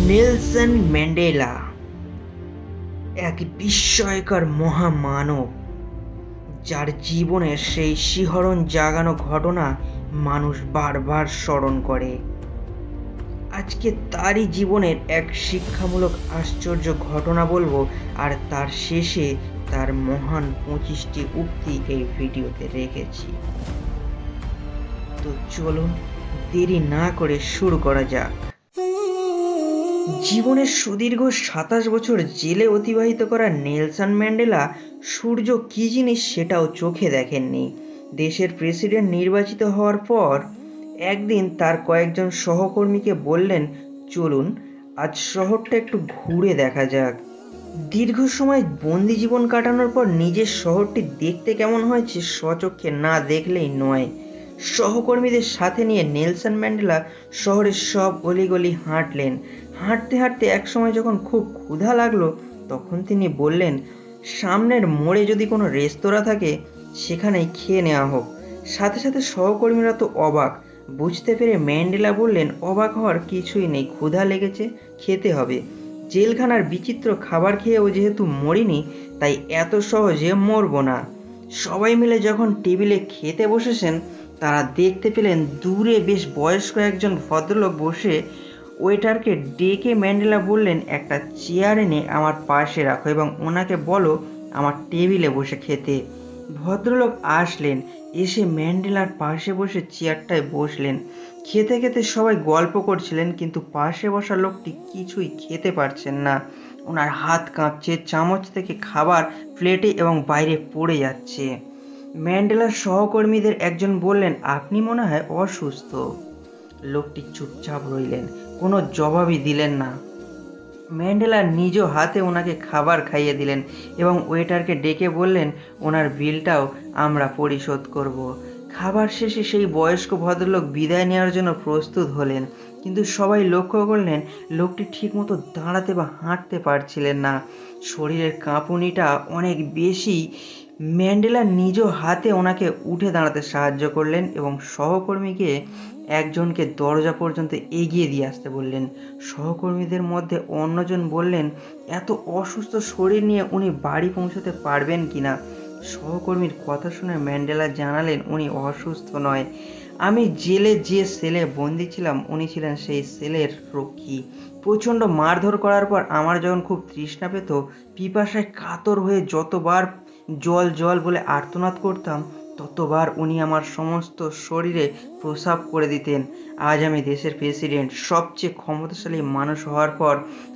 Nelson Mandela এক বিস্ময়কর মহামানব, যার জীবনের সেই শিহরণ জাগানো ঘটনা মানুষ বারবার স্মরণ করে। আজকে তারই জীবনের এক শিক্ষামূলক আশ্চর্য ঘটনা বলবো, আর তার শেষে তার মহান 25টি উক্তি এই ভিডিওতে রেখেছি। তো চলুন দেরি না করে শুরু করা যাক। জীবনের সুদীর্ঘ 27 বছর জেলে অতিবাহিত করা নেলসন ম্যান্ডেলা সূর্য কী জিনিস সেটাও চোখে দেখেননি। দেশের প্রেসিডেন্ট নির্বাচিত হওয়ার পর একদিন তার কয়েকজন সহকর্মীকে বললেন, চলুন আজ শহরটা একটু ঘুরে দেখা যাক। দীর্ঘ সময় বন্দি জীবন কাটানোর পর নিজের শহরটি দেখতে কেমন হয়েছে স্বচক্ষে না দেখলেই নয়। সহকর্মীদের সাথে নিয়ে নেলসন ম্যান্ডেলা শহরের সব অলিগলি হাঁটলেন। হাঁটতে হাঁটতে একসময় যখন খুব ক্ষুধা লাগলো, তখন তিনি বললেন, সামনের মোড়ে যদি কোনো রেস্তোরাঁ থাকে সেখানেই খেয়ে নেওয়া হোক। সাথে সাথে সহকর্মীরা তো অবাক। বুঝতে পেরে ম্যান্ডেলা বললেন, অবাক হওয়ার কিছুই নেই, ক্ষুধা লেগেছে, খেতে হবে। জেলখানার বিচিত্র খাবার খেয়েও যেহেতু মরিনি, তাই এত সহজে মরব না। সবাই মিলে যখন টেবিলে খেতে বসেছেন, তারা দেখতে পেলেন দূরে বেশ বয়স্ক একজন ভদ্রলোক বসে। ওয়েটারকে ডেকে ম্যান্ডেলা বললেন, একটা চেয়ার এনে আমার পাশে রাখো এবং ওনাকে বলো আমার টেবিলে বসে খেতে। ভদ্রলোক আসলেন, এসে ম্যান্ডেলার পাশে বসে চেয়ারটায় বসলেন। খেতে খেতে সবাই গল্প করছিলেন, কিন্তু পাশে বসা লোকটি কিছুই খেতে পারছেন না। ওনার হাত কাঁপছে, চামচ থেকে খাবার প্লেটে এবং বাইরে পড়ে যাচ্ছে। ম্যান্ডেলার সহকর্মীদের একজন বললেন, আপনি মনে হয় অসুস্থ। লোকটি চুপচাপ রইলেন, কোনো জবাবই দিলেন না। ম্যান্ডেলা নিজ হাতে ওনাকে খাবার খাইয়ে দিলেন এবং ওয়েটারকে ডেকে বললেন, ওনার বিলটাও আমরা পরিশোধ করব। খাবার শেষে সেই বয়স্ক ভদ্রলোক বিদায় নেওয়ার জন্য প্রস্তুত হলেন, কিন্তু সবাই লক্ষ্য করলেন লোকটি ঠিকমতো দাঁড়াতে বা হাঁটতে পারছিলেন না। শরীরের কাঁপুনিটা অনেক বেশি। ম্যান্ডেলা নিজ হাতে ওনাকে উঠে দাঁড়াতে সাহায্য করলেন এবং সহকর্মীকে একজনকে দরজা পর্যন্ত এগিয়ে দিয়ে আসতে বললেন। সহকর্মীদের মধ্যে অন্যজন বললেন, এত অসুস্থ শরীর নিয়ে উনি বাড়ি পৌঁছতে পারবেন কিনা। সহকর্মীর কথা শুনে ম্যান্ডেলা জানালেন, উনি অসুস্থ নয়, আমি জেলে যে সেলে বন্দি ছিলাম উনি ছিলেন সেই সেলের রক্ষী। প্রচণ্ড মারধর করার পর আমার যখন খুব তৃষ্ণা পেত, পিপাসায় কাতর হয়ে যতবার জল জল বলে আর্তনাদ করতাম, ততবার উনি আমার সমস্ত শরীরে প্রসাব করে দিতেন। আজ আমি দেশের প্রেসিডেন্ট, সবচেয়ে ক্ষমতাশালী মানুষ হওয়ার পর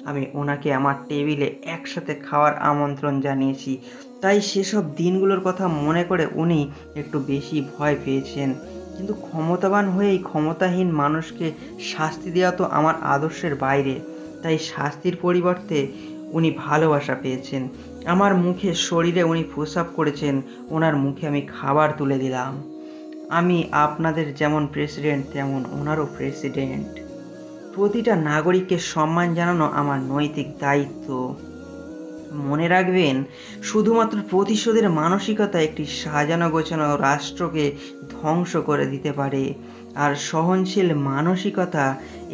আমি ওনাকে আমার টেবিলে একসাথে খাওয়ার আমন্ত্রণ জানিয়েছি। তাই সেসব দিনগুলোর কথা মনে করে উনি একটু বেশি ভয় পেয়েছেন। কিন্তু ক্ষমতাবান হয়েই ক্ষমতাহীন মানুষকে শাস্তি দেওয়া তো আমার আদর্শের বাইরে। তাই শাস্তির পরিবর্তে উনি ভালোবাসা পেয়েছেন। আমার মুখে শরীরে উনি প্রসাব করেছেন, ওনার মুখে আমি খাবার তুলে দিলাম। আমি আপনাদের যেমন প্রেসিডেন্ট তেমন ওনারও প্রেসিডেন্ট। প্রতিটা নাগরিককে সম্মান জানানো আমার নৈতিক দায়িত্ব। মনে রাখবেন, শুধুমাত্র প্রতিশোধের মানসিকতা একটি সাজানো গোছানো রাষ্ট্রকে ধ্বংস করে দিতে পারে, আর সহনশীল মানসিকতা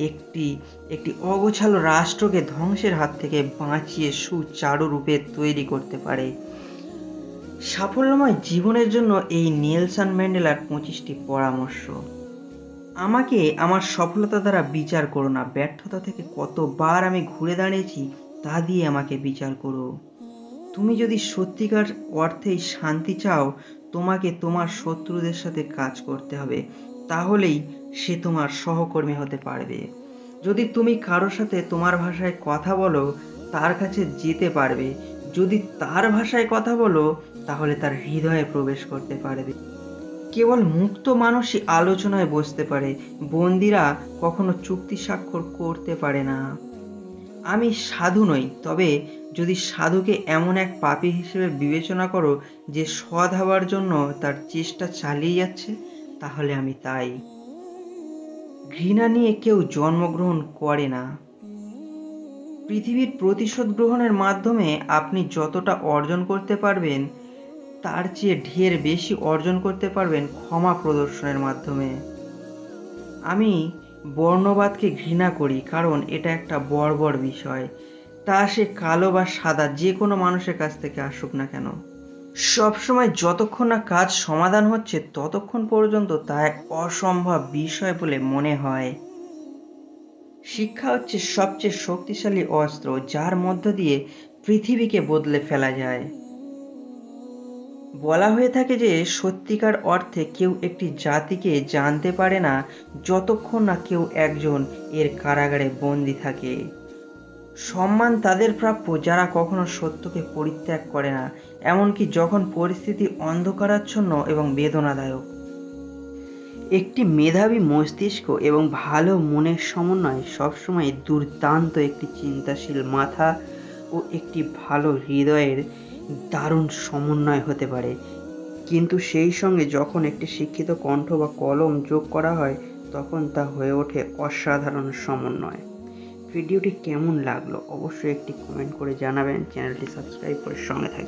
একটি একটি অগোছালো রাষ্ট্রকে ধ্বংসের হাত থেকে বাঁচিয়ে সুচারু রূপে তৈরি করতে পারে। সাফল্যময় জীবনের জন্য এই নেলসন ম্যান্ডেলার 25টি পরামর্শ। আমাকে আমার সফলতা দ্বারা বিচার করো না, ব্যর্থতা থেকে কতবার আমি ঘুরে দাঁড়িয়েছি তা দিয়ে আমাকে বিচার করো। তুমি যদি সত্যিকার অর্থেই শান্তি চাও, তোমাকে তোমার শত্রুদের সাথে কাজ করতে হবে, তাহলেই সে তোমার সহকর্মী হতে পারবে। যদি তুমি কারোর সাথে তোমার ভাষায় কথা বলো, তার কাছে যেতে পারবে। যদি তার ভাষায় কথা বলো, তাহলে তার হৃদয়ে প্রবেশ করতে পারবে। কেবল মুক্ত মানুষই আলোচনায় বসতে পারে, বন্দিরা কখনো চুক্তি স্বাক্ষর করতে পারে না। আমি সাধু নই, তবে যদি সাধুকে এমন এক পাপী হিসেবে বিবেচনা করো যে সৎ হওয়ার জন্য তার চেষ্টা চালিয়ে যাচ্ছে, তাহলে আমি তাই। ঘৃণা নিয়ে কেউ জন্মগ্রহণ করে না। পৃথিবীর প্রতিশোধ গ্রহণের মাধ্যমে আপনি যতটা অর্জন করতে পারবেন, তার চেয়ে ঢের বেশি অর্জন করতে পারবেন ক্ষমা প্রদর্শনের মাধ্যমে। আমি বর্ণবাদকে ঘৃণা করি, কারণ এটা একটা বর্বর বিষয়, তা সে কালো বা সাদা যে কোনো মানুষের কাছ থেকে আসুক না কেন। সবসময় যতক্ষণ না কাজ সমাধান হচ্ছে ততক্ষণ পর্যন্ত তা এক অসম্ভব বিষয় বলে মনে হয়। শিক্ষা হচ্ছে সবচেয়ে শক্তিশালী অস্ত্র, যার মধ্য দিয়ে পৃথিবীকে বদলে ফেলা যায়। বলা হয়ে থাকে যে সত্যিকার অর্থে কেউ একটি জাতিকে জানতে পারে না যতক্ষণ না কেউ একজন এর কারাগারে বন্দি থাকে। সম্মান তাদের প্রাপ্য যারা কখনো সত্যকে পরিত্যাগ করে না, এমনকি যখন পরিস্থিতি অন্ধকারাচ্ছন্ন এবং বেদনাদায়ক। একটি মেধাবী মস্তিষ্ক এবং ভালো মনের সমন্বয় সবসময় দুর্দান্ত একটি চিন্তাশীল মাথা ও একটি ভালো হৃদয়ের দারুণ সমন্বয় হতে পারে। কিন্তু সেই সঙ্গে যখন একটি শিক্ষিত কণ্ঠ বা কলম যোগ করা হয়, তখন তা হয়ে ওঠে অসাধারণ সমন্বয়। ভিডিওটি কেমন লাগলো অবশ্যই একটি কমেন্ট করে জানাবেন। চ্যানেলটি সাবস্ক্রাইব করে সঙ্গে থাকবেন।